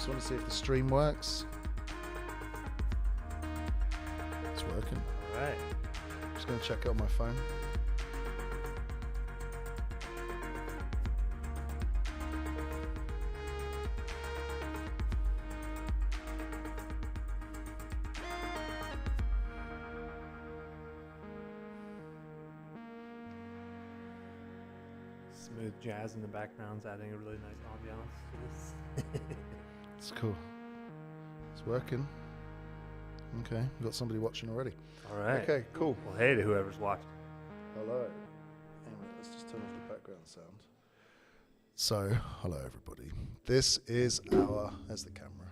Just want to see if the stream works. It's working. All right. Just going to check it on my phone. Smooth jazz in the background's adding a really nice ambiance to this. It's cool. It's working. Okay, we've got somebody watching already. All right. Okay, cool. Well, hey to whoever's watching. Hello. Hang on, let's just turn off the background sound. So, hello everybody. This is there's the camera.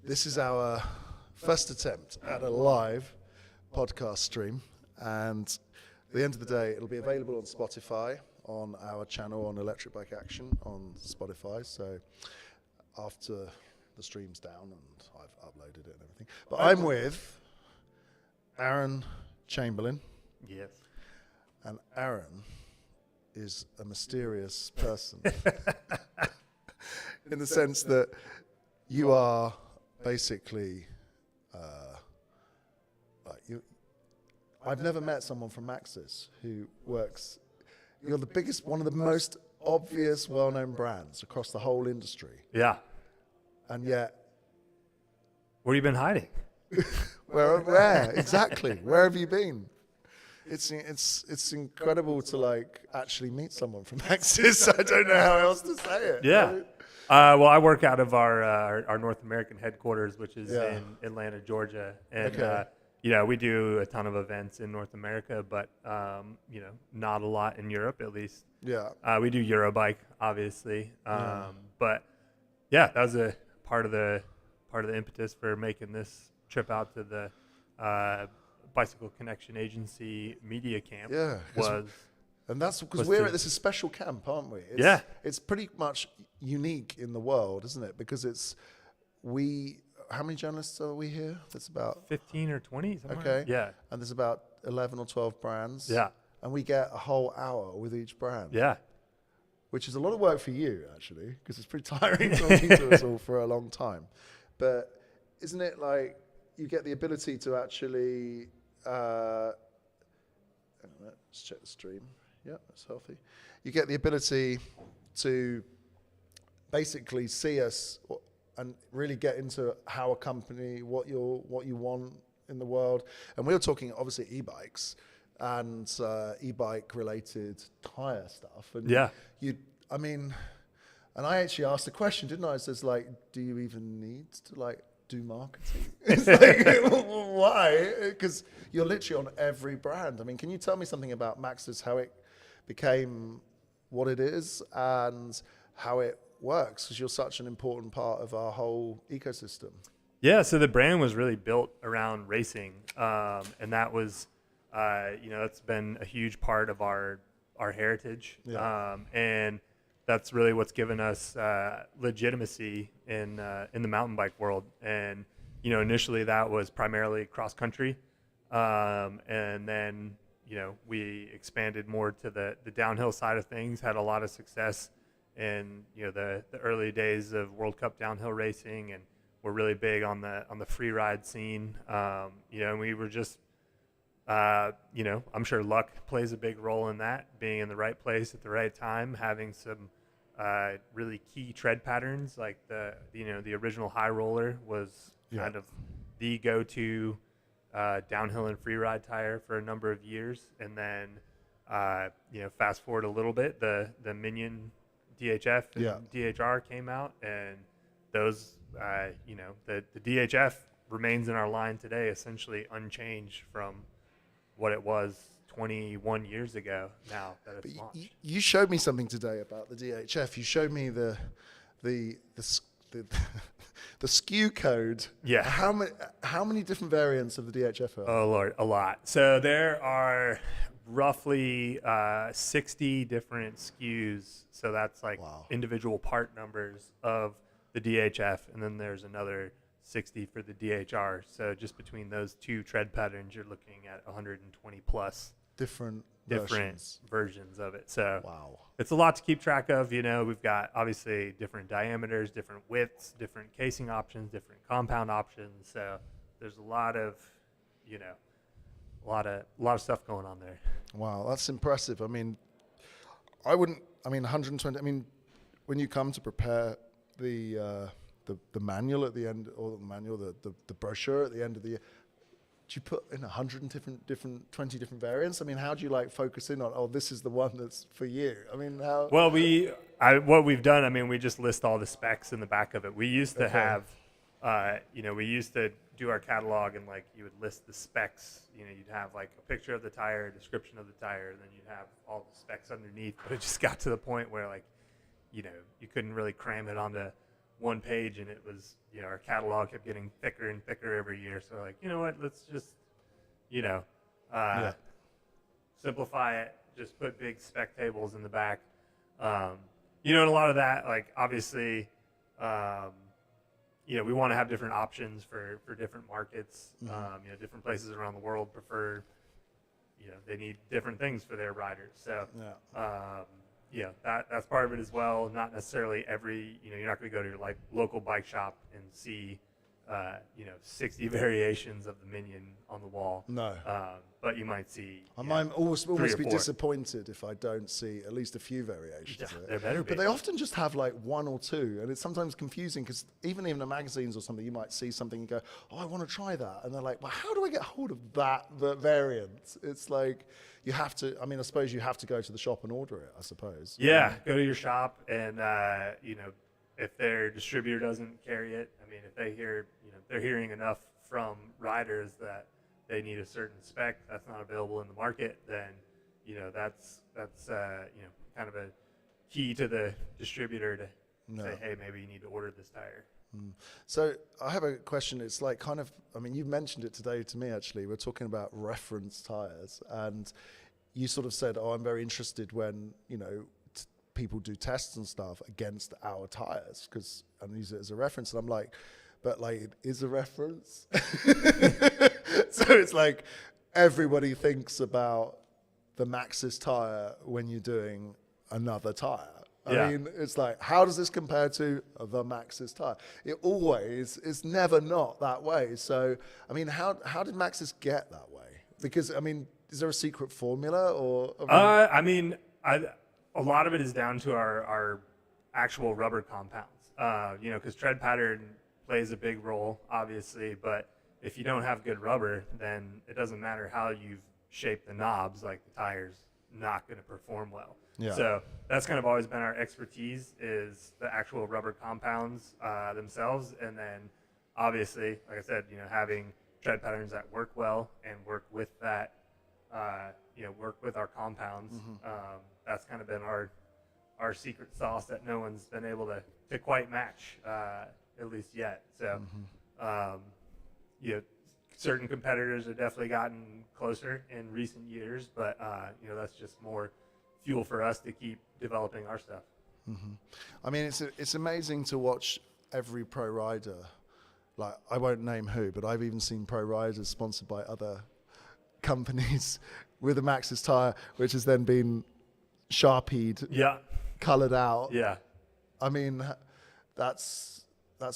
This is our first attempt at a live podcast stream. And at the end of the day, it'll be available on Spotify, on our channel on Electric Bike Action on Spotify. So after the stream's down and I've uploaded it and everything. But I'm with Aaron Chamberlain. Yes. And Aaron is a mysterious person in the sense that you are basically I've never met someone from Maxxis who works. You're the biggest, one of the most obvious, well-known brands across the whole industry. Yeah. And yet, Where you been hiding? where exactly? Where have you been? It's incredible to like actually meet someone from Maxxis. I don't know how else to say it. Yeah. Well, I work out of our North American headquarters, which is in Atlanta, Georgia, and we do a ton of events in North America, but not a lot in Europe, at least. Yeah. We do Eurobike, obviously, but that was a part of the impetus for making this trip out to the Bicycle Connection Agency media camp. Yeah. And that's because this is a special camp, aren't we? It's pretty much unique in the world, isn't it? Because how many journalists are we here? That's about 15 or 20. Okay. Yeah. And there's about 11 or 12 brands. Yeah. And we get a whole hour with each brand. Yeah. Which is a lot of work for you, actually, because it's pretty tiring talking to us all for a long time. But isn't it like you get the ability to actually... let's check the stream. Yeah, that's healthy. You get the ability to basically see us and really get into how a company, what you want in the world. And we were talking, obviously, e-bikes and e-bike related tire stuff. And and I actually asked the question, didn't I? It says, like, do you even need to, like, do marketing? It's like, why? Because you're literally on every brand. I mean, can you tell me something about Maxxis, how it became what it is and how it works? Because you're such an important part of our whole ecosystem. Yeah, so the brand was really built around racing, and that was, that's been a huge part of our heritage, and that's really what's given us legitimacy in the mountain bike world. And initially that was primarily cross country, and then we expanded more to the downhill side of things. Had a lot of success in the early days of World Cup downhill racing, and we're really big on the free ride scene. And we were just I'm sure luck plays a big role in that, being in the right place at the right time, having some really key tread patterns, like the original high roller was kind of the go-to downhill and free ride tire for a number of years. And then fast forward a little bit, the Minion DHF and DHR came out, and those the DHF remains in our line today, essentially unchanged from what it was 21 years ago now that it's launched. You showed me something today about the DHF. You showed me the SKU code. Yeah. How many different variants of the DHF are there? Oh Lord, a lot. So there are roughly 60 different SKUs. So that's like individual part numbers of the DHF, and then there's another 60 for the DHR. So just between those two tread patterns, you're looking at 120 plus different different versions of it. So wow, it's a lot to keep track of. We've got obviously different diameters, different widths, different casing options, different compound options. So there's a lot of, a lot of stuff going on there. Wow, that's impressive. I mean, 120. I mean, when you come to prepare the manual at the end, or the brochure at the end of the year, do you put in 20 different variants? I mean, how do you focus in on, oh, this is the one that's for you? I mean, how? Well, what we've done, I mean, we just list all the specs in the back of it. We used to have, we used to do our catalog and you would list the specs. You'd have a picture of the tire, a description of the tire, and then you'd have all the specs underneath. But it just got to the point where you couldn't really cram it onto one page, and it was, our catalog kept getting thicker and thicker every year. So you know what, let's just, simplify it, just put big spec tables in the back. And a lot of that, obviously, we want to have different options for different markets. Different places around the world prefer, they need different things for their riders. So, that's part of it as well. Not necessarily you're not going to go to your local bike shop and see, 60 variations of the Minion on the wall. No. But you might see. I might almost be disappointed if I don't see at least a few variations. Yeah, of it. there better be. But they often just have one or two, and it's sometimes confusing because even in the magazines or something, you might see something and go, "Oh, I want to try that," and they're like, "Well, how do I get hold of that variant?" It's you have to. I mean, I suppose you have to go to the shop and order it. I suppose. Yeah, go to your shop, and if their distributor doesn't carry it, I mean, if they hear, they're hearing enough from riders that they need a certain spec that's not available in the market, then that's kind of a key to the distributor to say, hey, maybe you need to order this tire. So I have a question. It's I mean, you mentioned it today to me, actually. We're talking about reference tires, and you sort of said, oh, I'm very interested when, people do tests and stuff against our tires because I use it as a reference. And I'm like, but it is a reference. So it's everybody thinks about the Maxxis tire when you're doing another tire. I mean, it's how does this compare to the Maxxis tire? It's never not that way. So, I mean, how did Maxxis get that way? Because, I mean, is there a secret formula or? A lot of it is down to our actual rubber compounds, because tread pattern plays a big role, obviously, but if you don't have good rubber, then it doesn't matter how you've shaped the knobs, the tire's not going to perform well. Yeah. So that's kind of always been our expertise, is the actual rubber compounds themselves, and then obviously, like I said, having tread patterns that work well and work with that, work with our compounds. That's kind of been our secret sauce that no one's been able to quite match, at least yet. So, certain competitors have definitely gotten closer in recent years, but that's just more fuel for us to keep developing our stuff. I mean, it's amazing to watch every pro rider. I won't name who, but I've even seen pro riders sponsored by other companies with a Maxxis tire, which has then been Sharpied, colored out. Yeah. I mean, that's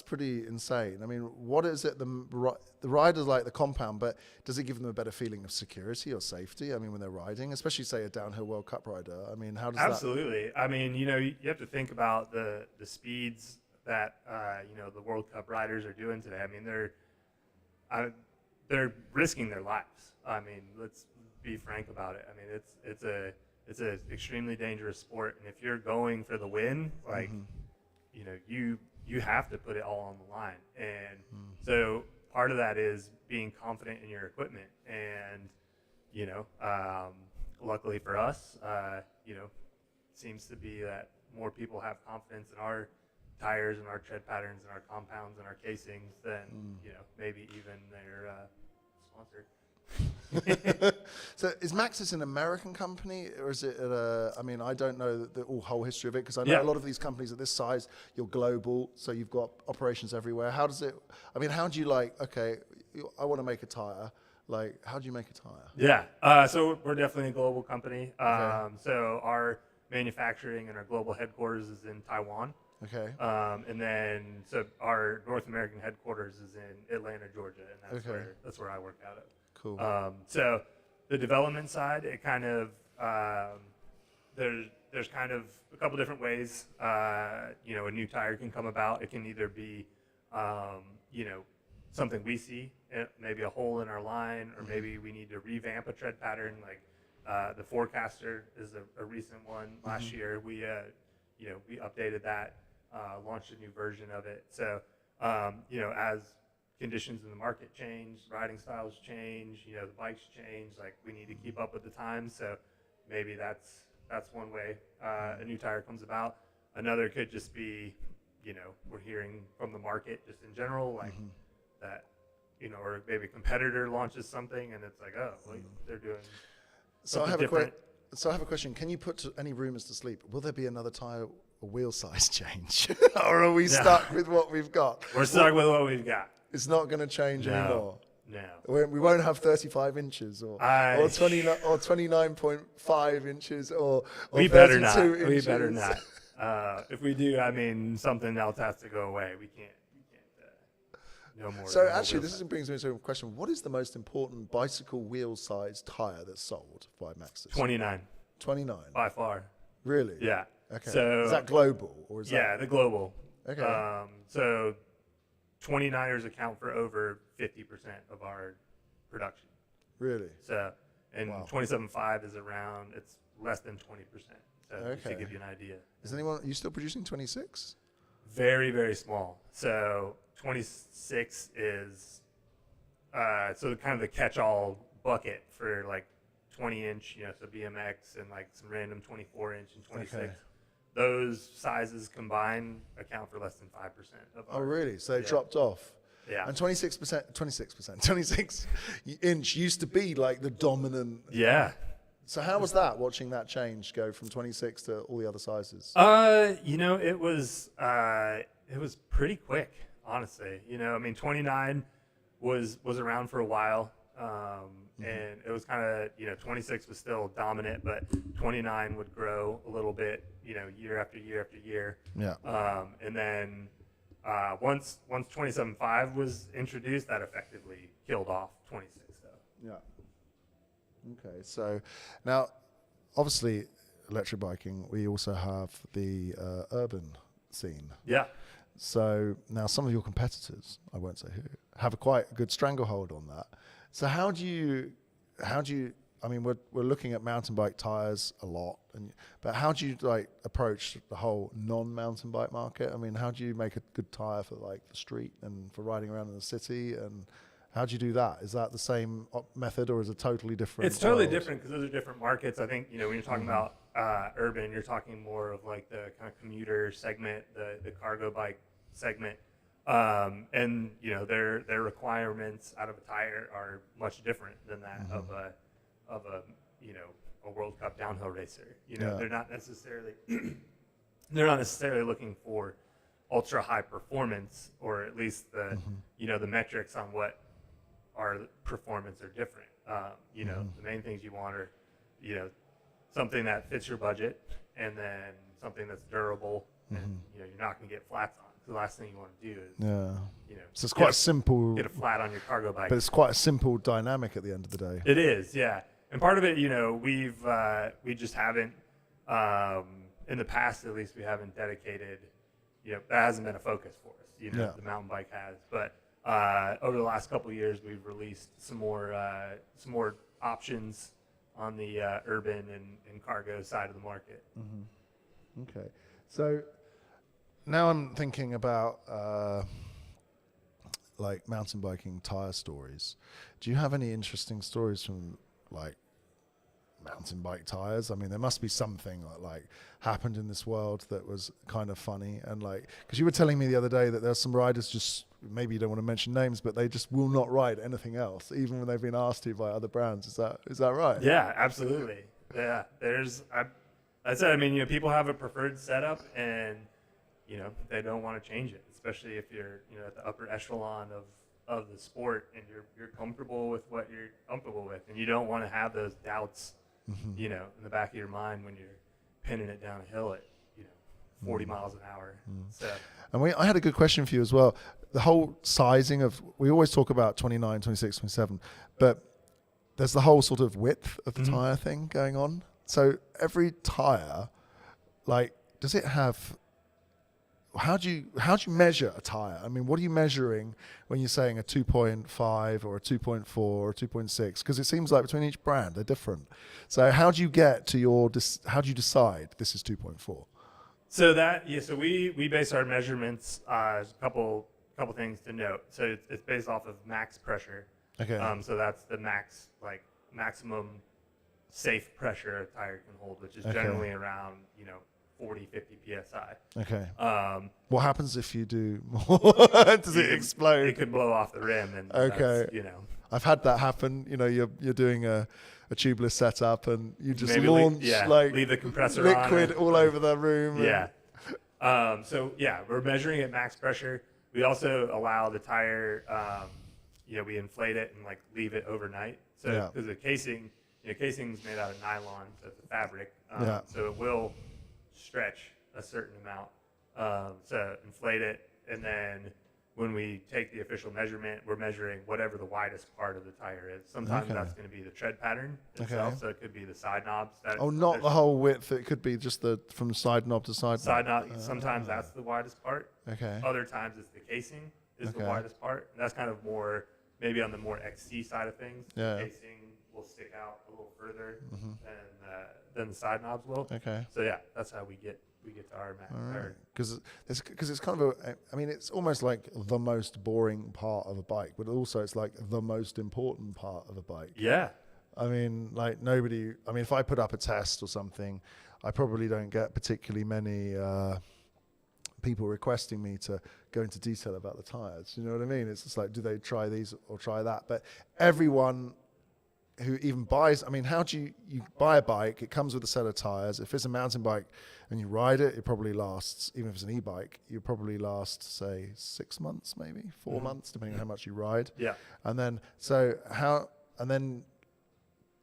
pretty insane. I mean, what is it? The riders like the compound, but does it give them a better feeling of security or safety? I mean, when they're riding, especially say a downhill World Cup rider. I mean, how does Absolutely. I mean, you have to think about the speeds that the World Cup riders are doing today. I mean, they're risking their lives. I mean, let's be frank about it. I mean, it's an extremely dangerous sport, and if you're going for the win, you have to put it all on the line. And so part of that is being confident in your equipment. And, luckily for us, seems to be that more people have confidence in our tires and our tread patterns and our compounds and our casings than, maybe even their sponsor. So is Maxxis an American company, or is it I mean, I don't know the whole history of it, because I know a lot of these companies at this size, you're global, so you've got operations everywhere. How does it, I mean, how do you okay, I want to make a tire. Like, how do you make a tire? Yeah. So we're definitely a global company. Okay. So our manufacturing and our global headquarters is in Taiwan. Okay. And then so our North American headquarters is in Atlanta, Georgia, and that's where I work out of. Cool. So the development side, it kind of there's kind of a couple different ways. A new tire can come about. It can either be something we see, maybe a hole in our line, or maybe we need to revamp a tread pattern. Like the Forecaster is a recent one. Last year we updated that, launched a new version of it. So as conditions in the market change, riding styles change, the bikes change, like we need to keep up with the times. So maybe that's one way a new tire comes about. Another could just be, we're hearing from the market just in general, like that, or maybe a competitor launches something and it's like, oh, well, they're doing So I something have a question. Can you put any rumors to sleep? Will there be another tire or wheel size change, or are we stuck with what we've got? We're stuck with what we've got. It's not going to change anymore. No. We won't have 35 inches or 29 or 29.5 inches or we 32 better not. inches. We better not. If we do, I mean, something else has to go away. We can't. No more. So actually, this brings me to a question. What is the most important bicycle wheel size tire that's sold by Maxxis? 29. 29. By far. Really? Yeah. Okay. So is that global or is that? Yeah, the global. Okay. So 29ers account for over 50% of our production. Really? So, and 27.5 is around, it's less than 20%. So just to give you an idea. Are you still producing 26? Very, very small. So 26 is so kind of the catch-all bucket for like 20-inch, so BMX and like some random 24-inch and 26. Okay. Those sizes combined account for less than 5% of our. Oh, really? So they dropped off. Yeah. And 26 inch used to be like the dominant. Yeah. So how was that, watching that change go from 26 to all the other sizes? It was pretty quick, honestly. 29 was around for a while. And it was kind of, 26 was still dominant, but 29 would grow a little bit, year after year after year. Yeah. And then once 27.5 was introduced, that effectively killed off 26. So. Yeah. Okay. So now, obviously, electric biking, we also have the urban scene. Yeah. So now some of your competitors, I won't say who, have a quite good stranglehold on that. So how do you, I mean, we're looking at mountain bike tires a lot, but how do you approach the whole non-mountain bike market? I mean, how do you make a good tire for the street and for riding around in the city? And how do you do that? Is that the same method or is it totally different? It's totally different because those are different markets. I think, when you're talking about urban, you're talking more of like the kind of commuter segment, the cargo bike segment. And their requirements out of a tire are much different than that of a World Cup downhill racer. They're not necessarily looking for ultra high performance, or at least the the metrics on what our performance are different. The main things you want are something that fits your budget, and then something that's durable, and you're not going to get flats on. The last thing you want to do is, so it's quite simple. Get a flat on your cargo bike. But it's quite a simple dynamic at the end of the day. It is, yeah. And part of it, we just haven't, in the past at least, we haven't dedicated, that hasn't been a focus for us. The mountain bike has. But over the last couple of years, we've released some more options on the urban and cargo side of the market. Mm-hmm. Okay. So now I'm thinking about mountain biking tire stories. Do you have any interesting stories from mountain bike tires? I mean, there must be something that happened in this world that was kind of funny, and because you were telling me the other day that there's some riders, just maybe you don't want to mention names, but they just will not ride anything else, even when they've been asked to by other brands. Is that right? Yeah, absolutely. Yeah, I said, I mean, people have a preferred setup, and they don't want to change it, especially if you're at the upper echelon of the sport, and you're comfortable with what you're comfortable with, and you don't want to have those doubts, you know, in the back of your mind when you're pinning it down a hill at 40 miles an hour. So, and I had a good question for you as well. The whole sizing of, we always talk about 29, 26, 27, but there's the whole sort of width of the tire thing going on. So every tire, like, does it have, how do you measure a tire? I mean, what are you measuring when you're saying a 2.5 or a 2.4 or a 2.6? Because it seems like between each brand, they're different. So how do you get to how do you decide this is 2.4? So so we base our measurements, a couple things to note. So it's based off of max pressure. Okay. So that's the maximum safe pressure a tire can hold, which is generally around 40, 50 psi. Okay. What happens if you do more? Does it explode? It could blow off the rim, and okay. That's, I've had that happen. You're doing a tubeless setup, and you just maybe launch leave the compressor liquid on all over the room. Yeah. We're measuring at max pressure. We also allow the tire, we inflate it and leave it overnight. So because the casing's made out of nylon, so it's a fabric. So it will stretch a certain amount. So inflate it, and then when we take the official measurement, we're measuring whatever the widest part of the tire is. Sometimes that's going to be the tread pattern itself, so it could be the side knobs. Not the whole width. It could be just from side knob to side knob. Side knob. Sometimes that's the widest part. Okay. Other times it's the casing is the widest part. And that's kind of more maybe on the more XC side of things. Yeah. The casing will stick out a little further than the side knobs will. Okay. So that's how we get to our max. Right. Because it's kind of it's almost like the most boring part of a bike, but also it's like the most important part of a bike. Yeah. I mean, if I put up a test or something, I probably don't get particularly many people requesting me to go into detail about the tires. You know what I mean? It's just like, do they try these or try that? But everyone who even buys, how do you buy a bike? It comes with a set of tires. If it's a mountain bike and you ride it, it probably lasts, even if it's an e-bike, you probably last, say, 6 months, maybe 4 months, depending on how much you ride. Yeah. And then,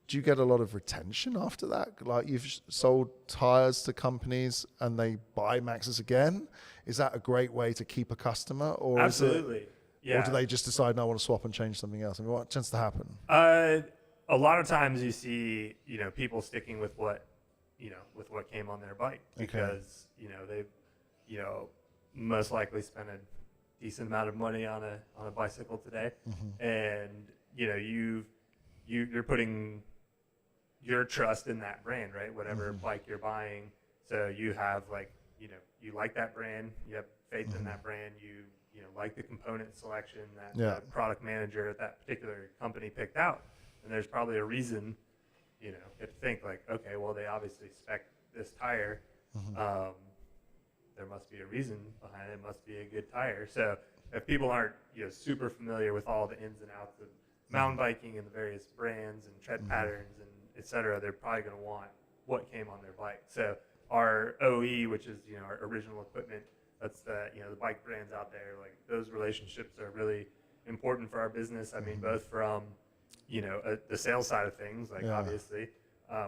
do you get a lot of retention after that? Like, you've sold tires to companies and they buy Maxxis again? Is that a great way to keep a customer? Or absolutely. Or do they just decide, no, I want to swap and change something else? What tends to happen? A lot of times you see, people sticking with what came on their bike because, they've, most likely spent a decent amount of money on a bicycle today. And, you're putting your trust in that brand, right? Whatever bike you're buying. So you have you like that brand, you have faith in that brand, you like the component selection that the product manager at that particular company picked out. And there's probably a reason, you have to think okay, well, they obviously spec this tire. There must be a reason behind it. It must be a good tire. So if people aren't, super familiar with all the ins and outs of mountain biking and the various brands and tread patterns and et cetera, they're probably going to want what came on their bike. So our OE, which is, our original equipment, that's the bike brands out there, those relationships are really important for our business. I mean, both from, the sales side of things, obviously,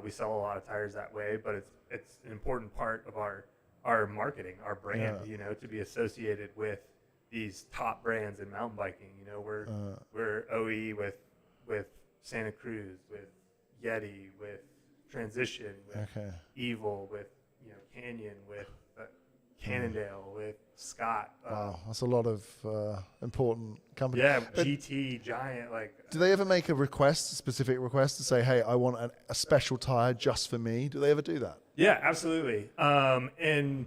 we sell a lot of tires that way, but it's an important part of our marketing, our brand, to be associated with these top brands in mountain biking. We're OE with Santa Cruz, with Yeti, with Transition, with Evil, with Canyon, with Cannondale, with Scott. Wow, that's a lot of important companies. Yeah, GT, Giant. Do they ever make a specific request to say, hey, I want a special tire just for me? Do they ever do that? Yeah, absolutely. And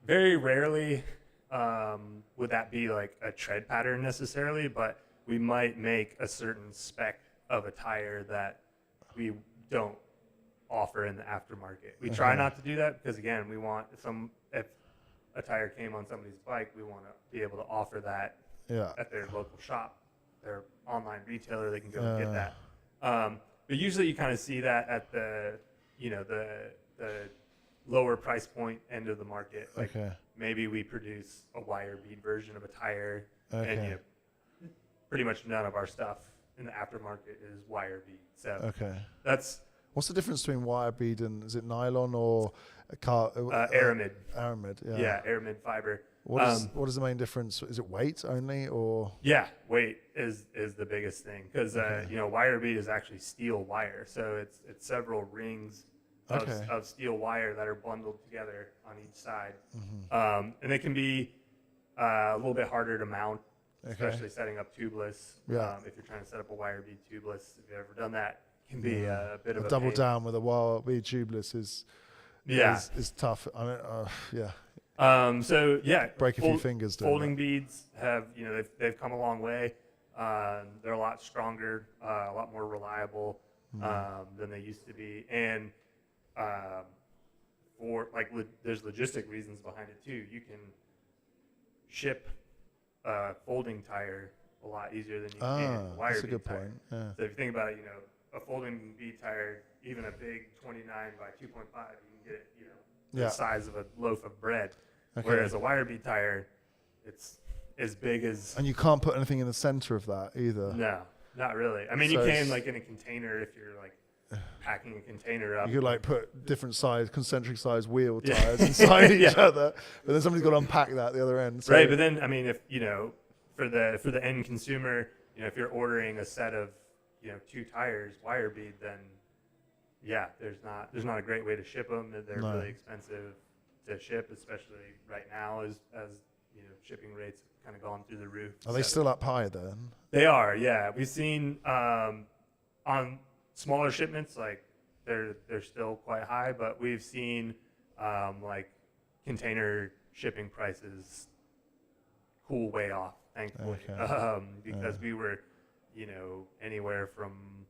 very rarely would that be a tread pattern necessarily, but we might make a certain spec of a tire that we don't offer in the aftermarket. We try not to do that because, again, we want if a tire came on somebody's bike, we want to be able to offer that at their local shop, their online retailer. They can go and get that. But usually you kind of see that at the lower price point end of the market. Maybe we produce a wire bead version of a tire, and pretty much none of our stuff in the aftermarket is wire bead. So Okay. that's What's the difference between wire bead and, is it nylon or aramid. Aramid, yeah. Yeah, aramid fiber. What is the main difference? Is it weight only, or? Yeah, weight is the biggest thing, because wire bead is actually steel wire, so it's several rings of steel wire that are bundled together on each side, and it can be a little bit harder to mount, especially setting up tubeless. If you're trying to set up a wire bead tubeless, if you've ever done that, it can be a bit of a double pain. down with a wire bead tubeless is tough. I mean, break a few fingers doing folding beads have, they've come a long way. They're a lot stronger, a lot more reliable than they used to be, and there's logistic reasons behind it too. You can ship a folding tire a lot easier than you can a wire that's a bead good tire. point. Yeah. So if you think about it, a folding bead tire, even a big 29 by 2.5, you can get it, the size of a loaf of bread. Okay. Whereas a wire bead tire, it's as big as. And you can't put anything in the center of that either. No, not really. I mean, you can in a container if you're packing a container up. You could put different size, concentric size wheel tires inside each other, but then somebody's got to unpack that at the other end. So. Right, but then I mean, if for the end consumer, if you're ordering a set of 2 tires wire bead, then there's not a great way to ship them. They're really expensive to ship, especially right now as shipping rates have kind of gone through the roof. Are they still up high then? They are, yeah. We've seen on smaller shipments, they're still quite high, but we've seen container shipping prices cool way off, thankfully, because we were anywhere from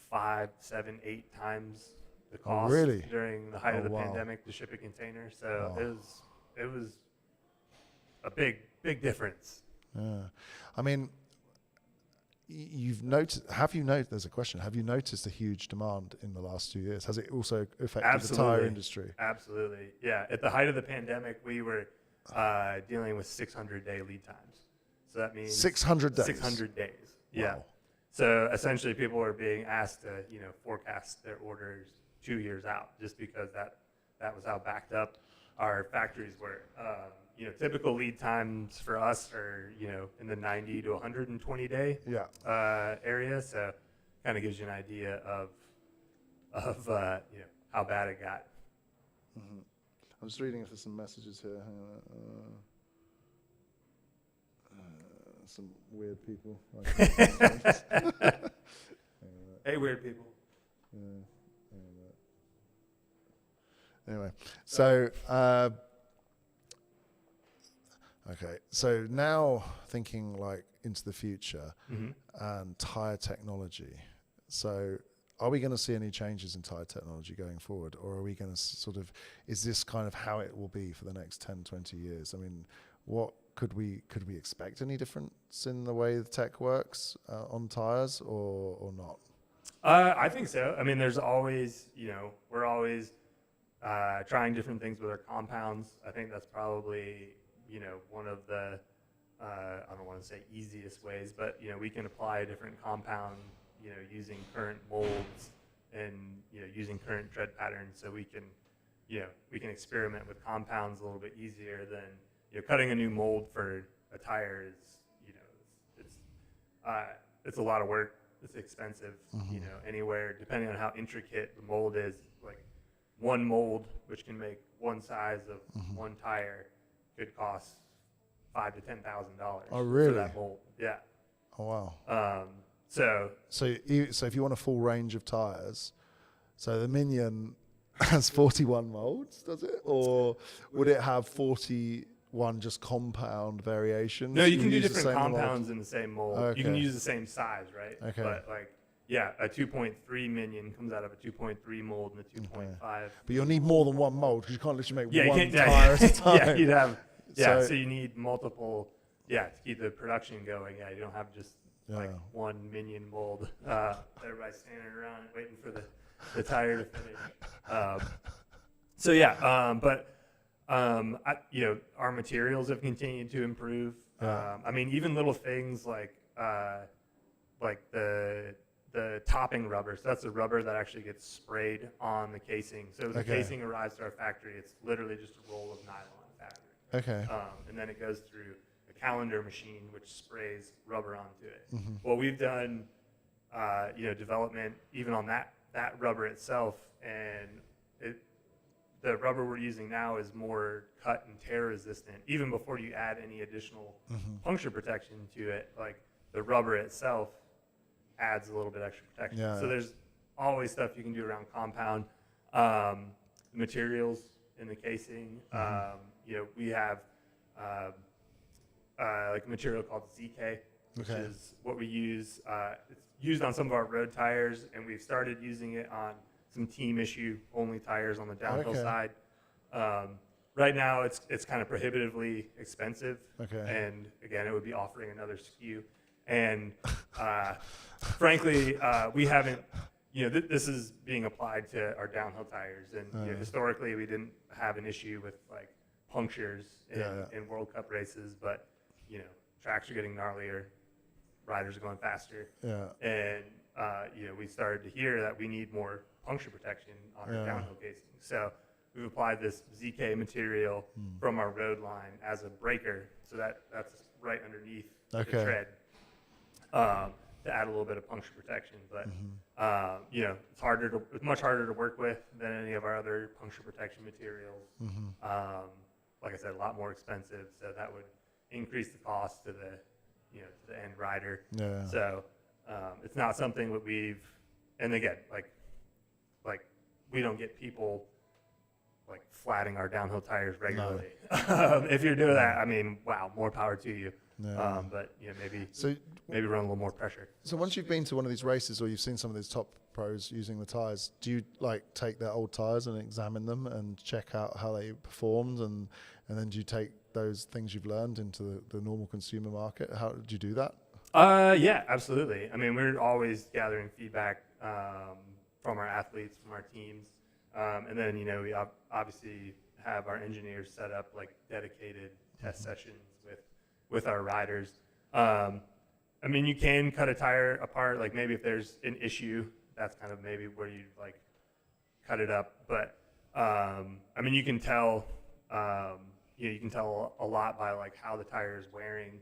5, 7, 8 times the cost during the height of the pandemic to ship a container. So it was a big difference. Yeah. I mean, there's a question. Have you noticed a huge demand in the last 2 years? Has it also affected the tire industry? Absolutely. Yeah. At the height of the pandemic, we were dealing with 600-day lead times. So that means 600 days. 600 days. Wow. Yeah. So essentially, people are being asked to forecast their orders 2 years out, just because that was how backed up our factories were. Typical lead times for us are in the 90 to 120 day area. So kind of gives you an idea of how bad it got. Mm-hmm. I'm just reading if there's some messages here. Some weird people. Hey, weird people. Anyway, so okay, so now thinking into the future and tire technology. So are we going to see any changes in tire technology going forward, or are we going to is this kind of how it will be for the next 10, 20 years? I mean, what could we expect any difference in the way the tech works on tires or not? I think so. I mean, there's always, we're always trying different things with our compounds. I think that's probably, one of the, I don't want to say easiest ways, but, we can apply a different compound, using current molds and, using current tread patterns, so we can experiment with compounds a little bit easier than, cutting a new mold for a tire is, it's a lot of work. It's expensive, anywhere, depending on how intricate the mold is. One mold, which can make one size of one tire, could cost $5,000 to $10,000. Oh, really? For that mold, yeah. Oh, wow. So if you want a full range of tires, so the Minion has 41 molds, does it? Or would it have 41 just compound variations? No, you can do different compounds in the same mold. Okay. You can use the same size, right? Okay. But a 2.3 Minion comes out of a 2.3 mold and a 2.5. But you'll need more than one mold, because you can't literally make one you tire at a time. Yeah, you'd have. Yeah, so you need multiple. Yeah, to keep the production going. Yeah, you don't have just one Minion mold. Everybody's standing around waiting for the tire to finish. But our materials have continued to improve. Yeah. I mean, even little things like the topping rubber. So that's the rubber that actually gets sprayed on the casing. So the casing arrives to our factory. It's literally just a roll of nylon fabric. Okay. And then it goes through a calendar machine, which sprays rubber onto it. Well, we've done, development even on that rubber itself, and the rubber we're using now is more cut and tear resistant. Even before you add any additional puncture protection to it, like the rubber itself adds a little bit extra protection. Yeah, so there's always stuff you can do around compound. Materials in the casing. We have like a material called ZK, which is what we use. It's used on some of our road tires, and we've started using it on some team issue only tires on the downhill side. Right now, it's kind of prohibitively expensive. And again, it would be offering another SKU. And frankly, we haven't. This is being applied to our downhill tires, and historically, we didn't have an issue with like punctures in World Cup races, but tracks are getting gnarlier, riders are going faster, and we started to hear that we need more puncture protection on our downhill casing. So we've applied this ZK material from our road line as a breaker, so that's right underneath the tread. To add a little bit of puncture protection, but it's much harder to work with than any of our other puncture protection materials. Like I said, a lot more expensive, so that would increase the cost to the end rider. So it's not something that and again, like we don't get people like flatting our downhill tires regularly. If you're doing that, I mean, wow, more power to you. But maybe run a little more pressure. So once you've been to one of these races, or you've seen some of these top pros using the tires, do you like take their old tires and examine them and check out how they performed, and then do you take those things you've learned into the normal consumer market? How do you do that? Yeah, absolutely. I mean, we're always gathering feedback from our athletes, from our teams, and then we obviously have our engineers set up like dedicated test sessions with our riders. I mean, you can cut a tire apart, like maybe if there's an issue, that's kind of maybe where you like cut it up. But I mean, you can tell, you can tell a lot by like how the tire is wearing.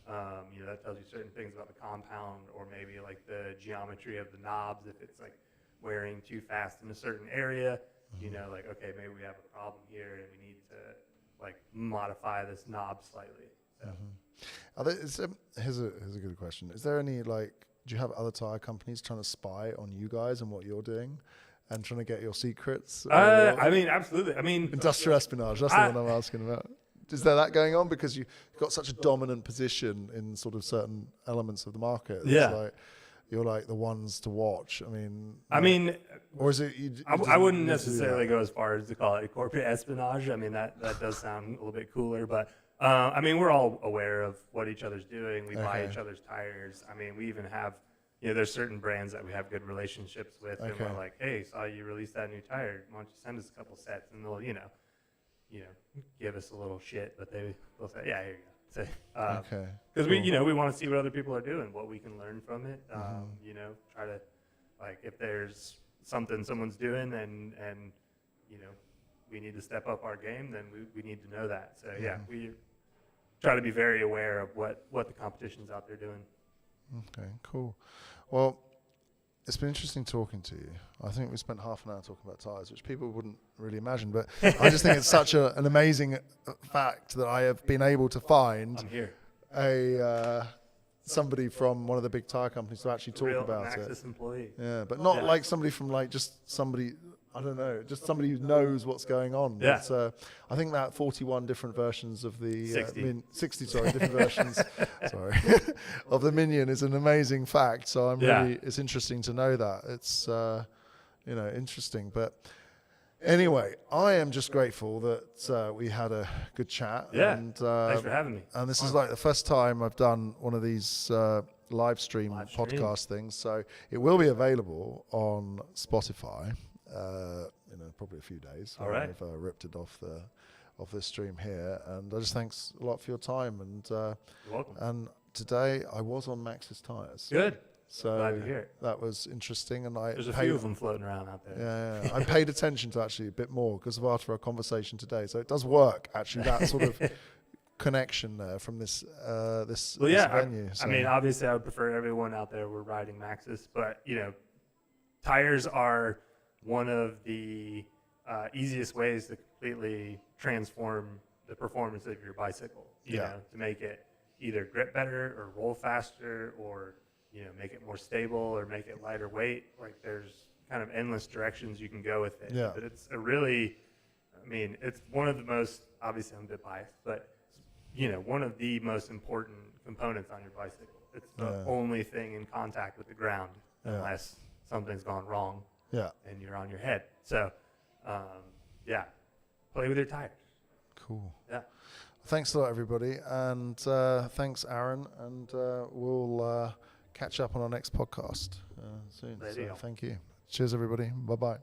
That tells you certain things about the compound, or maybe like the geometry of the knobs. If it's like wearing too fast in a certain area, like, okay, maybe we have a problem here and we need to like modify this knob slightly. So. Here's a good question. Is there any do you have other tire companies trying to spy on you guys and what you're doing, and trying to get your secrets? I mean, absolutely. I mean, industrial espionage. That's the one I'm asking about. Is there that going on because you've got such a dominant position in sort of certain elements of the market? Yeah. You're like the ones to watch. I mean, or is it? I wouldn't necessarily go as far as to call it corporate espionage. I mean, that does sound a little bit cooler, but I mean, we're all aware of what each other's doing. We buy each other's tires. I mean, we even have, there's certain brands that we have good relationships with, and we're like, hey, saw you release that new tire. Why don't you send us a couple sets? And they'll, give us a little shit, but they'll say, yeah, here you go. Because we want to see what other people are doing, what we can learn from it. Try to, like, if there's something someone's doing and we need to step up our game, then we need to know that. So we try to be very aware of what the competition's out there doing. Okay, cool. Well, it's been interesting talking to you. I think we spent half an hour talking about tires, which people wouldn't really imagine, but I just think it's such an amazing fact that I have been able to find somebody from one of the big tire companies to actually talk about it. Maxxis employee. Yeah, but not like somebody from just somebody, I don't know, just somebody who knows what's going on. Yeah. I think that 41 different versions of the 60 different versions of the Minion is an amazing fact. So it's interesting to know that. It's interesting. But anyway, I am just grateful that we had a good chat. Yeah. And, thanks for having me. And this is like the first time I've done one of these live stream podcast things. So it will be available on Spotify. Probably a few days. All right. I've ripped it off of this stream here. And I just thanks a lot for your time. And You're welcome. and today I was on Maxxis tires. Good. So Glad to hear it. that was interesting. And There's a few of them floating around out there. Yeah, I paid attention to actually a bit more because of after our conversation today. So it does work actually, that sort of connection there from this this venue. I mean, obviously, I would prefer everyone out there were riding Maxxis, but tires are one of the easiest ways to completely transform the performance of your bicycle. You know, to make it either grip better or roll faster, or make it more stable or make it lighter weight. Like there's kind of endless directions you can go with it. Yeah. But it's a really, I mean, it's one of the most, obviously I'm a bit biased, but one of the most important components on your bicycle. It's the only thing in contact with the ground unless something's gone wrong and you're on your head. So, play with your tires. Cool. Yeah. Thanks a lot, everybody. And thanks, Aaron. And we'll catch up on our next podcast soon. So thank you. Cheers, everybody. Bye-bye.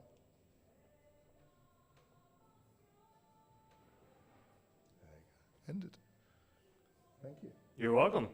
Ended. Thank you. You're welcome.